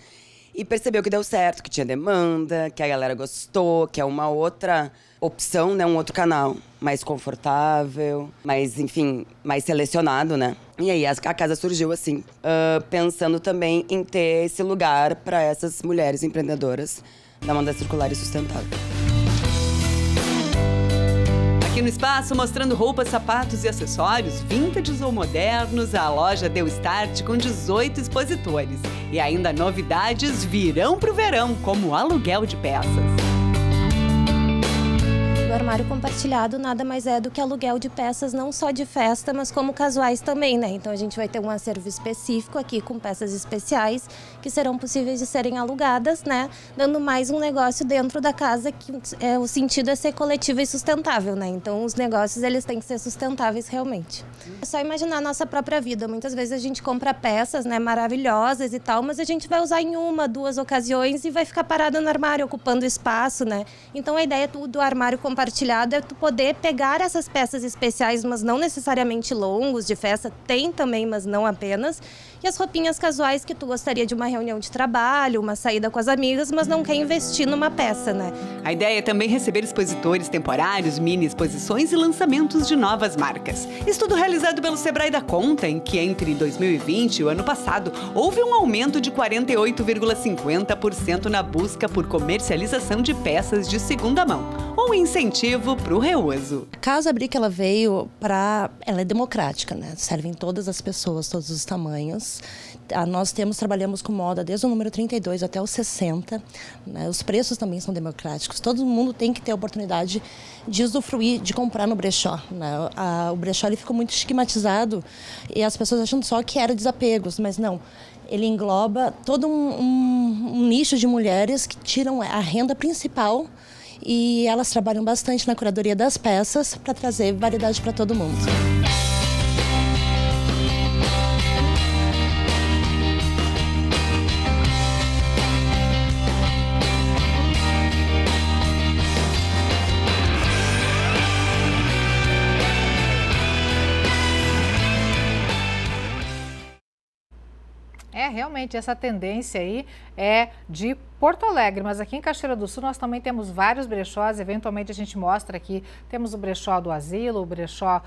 e percebeu que deu certo, que tinha demanda, que a galera gostou, que é uma outra opção, né? Um outro canal mais confortável, mais, enfim, mais selecionado, né? E aí a casa surgiu assim, pensando também em ter esse lugar para essas mulheres empreendedoras da moda circular e sustentável. Aqui no espaço, mostrando roupas, sapatos e acessórios, vintages ou modernos, a loja deu start com 18 expositores. E ainda novidades virão pro verão, como o aluguel de peças. O armário compartilhado nada mais é do que aluguel de peças, não só de festa, mas como casuais também, né? Então a gente vai ter um acervo específico aqui com peças especiais que serão possíveis de serem alugadas, né? Dando mais um negócio dentro da casa, que o sentido é ser coletivo e sustentável, né? Então os negócios eles têm que ser sustentáveis realmente. É só imaginar a nossa própria vida. Muitas vezes a gente compra peças, né, maravilhosas e tal, mas a gente vai usar em 1, 2 ocasiões e vai ficar parada no armário, ocupando espaço, né? Então a ideia do armário compartilhado compartilhado é tu poder pegar essas peças especiais, mas não necessariamente longos, de festa, tem também, mas não apenas. E as roupinhas casuais que tu gostaria de uma reunião de trabalho, uma saída com as amigas, mas não quer investir numa peça, né? A ideia é também receber expositores temporários, mini exposições e lançamentos de novas marcas. Estudo realizado pelo Sebrae dá conta em que entre 2020 e o ano passado houve um aumento de 48,50% na busca por comercialização de peças de segunda mão, um incentivo para o reuso. A Casa Brick, ela veio para... Ela é democrática, né? Servem todas as pessoas, todos os tamanhos. Nós trabalhamos com moda desde o número 32 até o 60. Né? Os preços também são democráticos. Todo mundo tem que ter a oportunidade de usufruir, de comprar no brechó. Né? O brechó ele ficou muito estigmatizado e as pessoas achando só que era desapegos, mas não. Ele engloba todo um nicho de mulheres que tiram a renda principal e elas trabalham bastante na curadoria das peças para trazer variedade para todo mundo. Realmente, essa tendência aí é de Porto Alegre, mas aqui em Cachoeira do Sul nós também temos vários brechós, eventualmente a gente mostra aqui, temos o brechó do Asilo, o brechó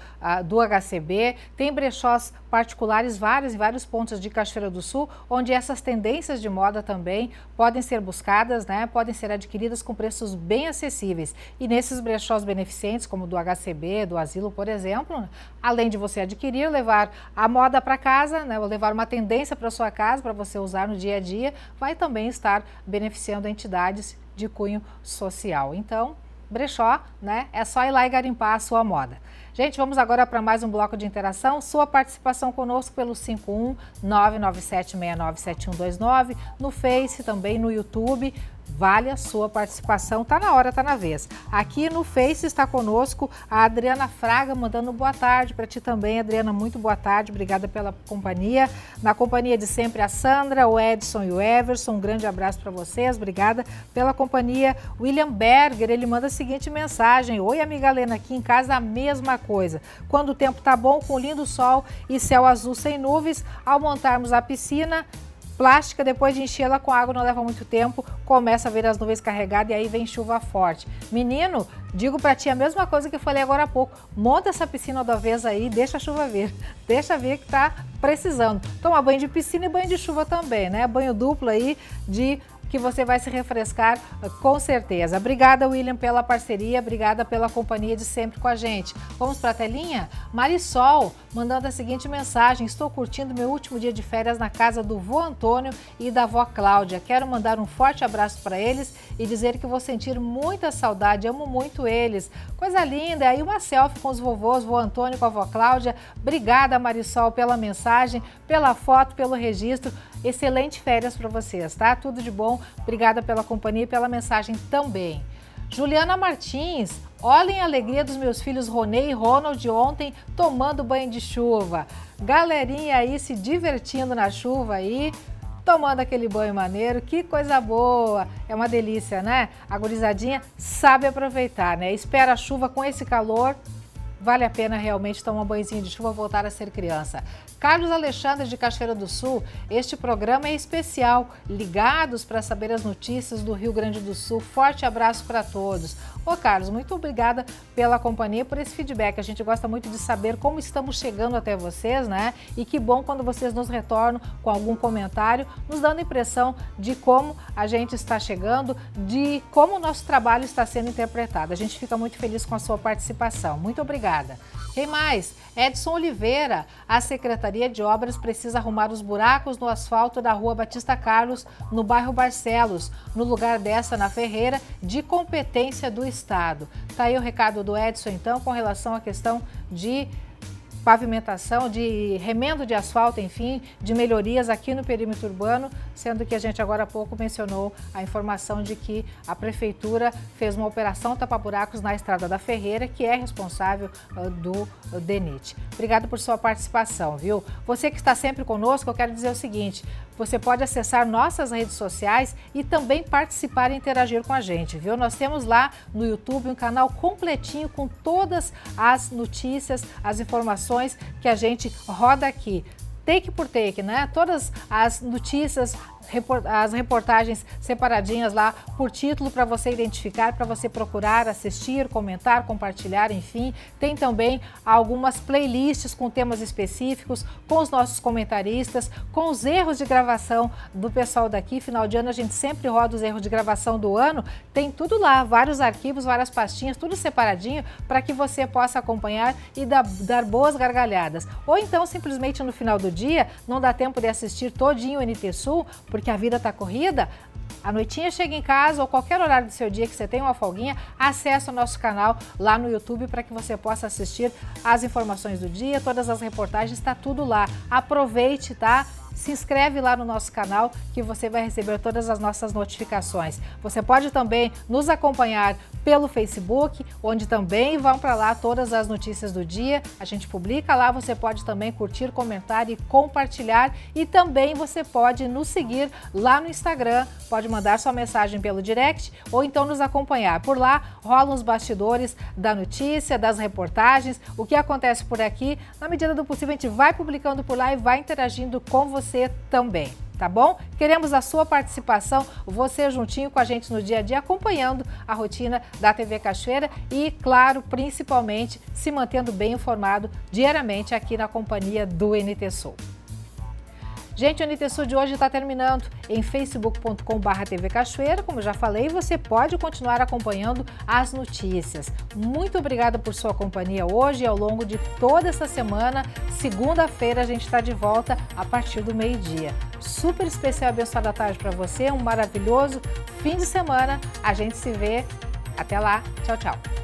do HCB, tem brechós particulares em vários pontos de Cachoeira do Sul, onde essas tendências de moda também podem ser buscadas, né, podem ser adquiridas com preços bem acessíveis. E nesses brechós beneficentes, como do HCB, do Asilo, por exemplo, além de você adquirir, levar a moda para casa, né, ou levar uma tendência para sua casa, para você usar no dia a dia, vai também estar beneficiando entidades de cunho social. Então, brechó, né? É só ir lá e garimpar a sua moda. Gente, vamos agora para mais um bloco de interação. Sua participação conosco pelo 51997697129, no Face, também no YouTube. Vale a sua participação, tá na hora, tá na vez. Aqui no Face está conosco a Adriana Fraga, mandando boa tarde para ti também, Adriana, muito boa tarde, obrigada pela companhia. Na companhia de sempre a Sandra, o Edson e o Everson, um grande abraço para vocês, obrigada pela companhia. William Berger, ele manda a seguinte mensagem: oi amiga Lena, aqui em casa a mesma coisa. Quando o tempo tá bom, com lindo sol e céu azul sem nuvens, ao montarmos a piscina plástica, depois de enchê-la com água, não leva muito tempo, começa a ver as nuvens carregadas e aí vem chuva forte. Menino, digo pra ti a mesma coisa que eu falei agora há pouco, monta essa piscina da vez aí, deixa a chuva vir, deixa ver que tá precisando. Toma banho de piscina e banho de chuva também, né? Banho duplo aí que você vai se refrescar com certeza. Obrigada, William, pela parceria, obrigada pela companhia de sempre com a gente. Vamos para a telinha? Marisol, mandando a seguinte mensagem: estou curtindo meu último dia de férias na casa do vô Antônio e da vó Cláudia. Quero mandar um forte abraço para eles e dizer que vou sentir muita saudade, amo muito eles. Coisa linda, aí uma selfie com os vovôs, vô Antônio com a vó Cláudia. Obrigada, Marisol, pela mensagem, pela foto, pelo registro. Excelente férias para vocês, tá? Tudo de bom. Obrigada pela companhia e pela mensagem também. Juliana Martins, olhem a alegria dos meus filhos Ronei e Ronald ontem tomando banho de chuva. Galerinha aí se divertindo na chuva aí, tomando aquele banho maneiro, que coisa boa. É uma delícia, né? A gurizadinha sabe aproveitar, né? Espera a chuva com esse calor. Vale a pena realmente tomar um banhozinho de chuva, voltar a ser criança. Carlos Alexandre de Cachoeira do Sul, este programa é especial. Ligados para saber as notícias do Rio Grande do Sul. Forte abraço para todos. Ô Carlos, muito obrigada pela companhia, por esse feedback. A gente gosta muito de saber como estamos chegando até vocês, né? E que bom quando vocês nos retornam com algum comentário, nos dando impressão de como a gente está chegando, de como o nosso trabalho está sendo interpretado. A gente fica muito feliz com a sua participação. Muito obrigada. Quem mais? Edson Oliveira, a Secretaria de Obras precisa arrumar os buracos no asfalto da Rua Batista Carlos, no bairro Barcelos, no lugar dessa, na Ferreira, de competência do Estado. Tá aí o recado do Edson, então, com relação à questão de pavimentação, de remendo de asfalto, enfim, de melhorias aqui no perímetro urbano, sendo que a gente agora há pouco mencionou a informação de que a Prefeitura fez uma operação tapa-buracos na Estrada da Ferreira, que é responsável do DENIT. Obrigado por sua participação, viu? Você que está sempre conosco, eu quero dizer o seguinte, você pode acessar nossas redes sociais e também participar e interagir com a gente, viu? Nós temos lá no YouTube um canal completinho com todas as notícias, as informações que a gente roda aqui, take por take, né? Todas as notícias, as reportagens separadinhas lá por título para você identificar, para você procurar, assistir, comentar, compartilhar, enfim. Tem também algumas playlists com temas específicos, com os nossos comentaristas, com os erros de gravação do pessoal daqui. Final de ano a gente sempre roda os erros de gravação do ano. Tem tudo lá, vários arquivos, várias pastinhas, tudo separadinho para que você possa acompanhar e dar boas gargalhadas. Ou então simplesmente no final do dia não dá tempo de assistir todinho o NT Sul, porque a vida está corrida, à noitinha chega em casa ou qualquer horário do seu dia que você tenha uma folguinha, acesse o nosso canal lá no YouTube para que você possa assistir as informações do dia, todas as reportagens, está tudo lá. Aproveite, tá? Se inscreve lá no nosso canal que você vai receber todas as nossas notificações. Você pode também nos acompanhar pelo Facebook, onde também vão para lá todas as notícias do dia. A gente publica lá, você pode também curtir, comentar e compartilhar. E também você pode nos seguir lá no Instagram, pode mandar sua mensagem pelo direct ou então nos acompanhar. Por lá rolam os bastidores da notícia, das reportagens, o que acontece por aqui. Na medida do possível a gente vai publicando por lá e vai interagindo com você também, tá bom? Queremos a sua participação, você juntinho com a gente no dia a dia, acompanhando a rotina da TV Cachoeira e, claro, principalmente se mantendo bem informado diariamente aqui na companhia do NT Sul. Gente, o NT Sul de hoje está terminando em facebook.com/TV Cachoeira. Como já falei, você pode continuar acompanhando as notícias. Muito obrigada por sua companhia hoje e ao longo de toda essa semana. Segunda-feira a gente está de volta a partir do meio-dia. Super especial e abençoada tarde para você, um maravilhoso fim de semana. A gente se vê. Até lá. Tchau, tchau.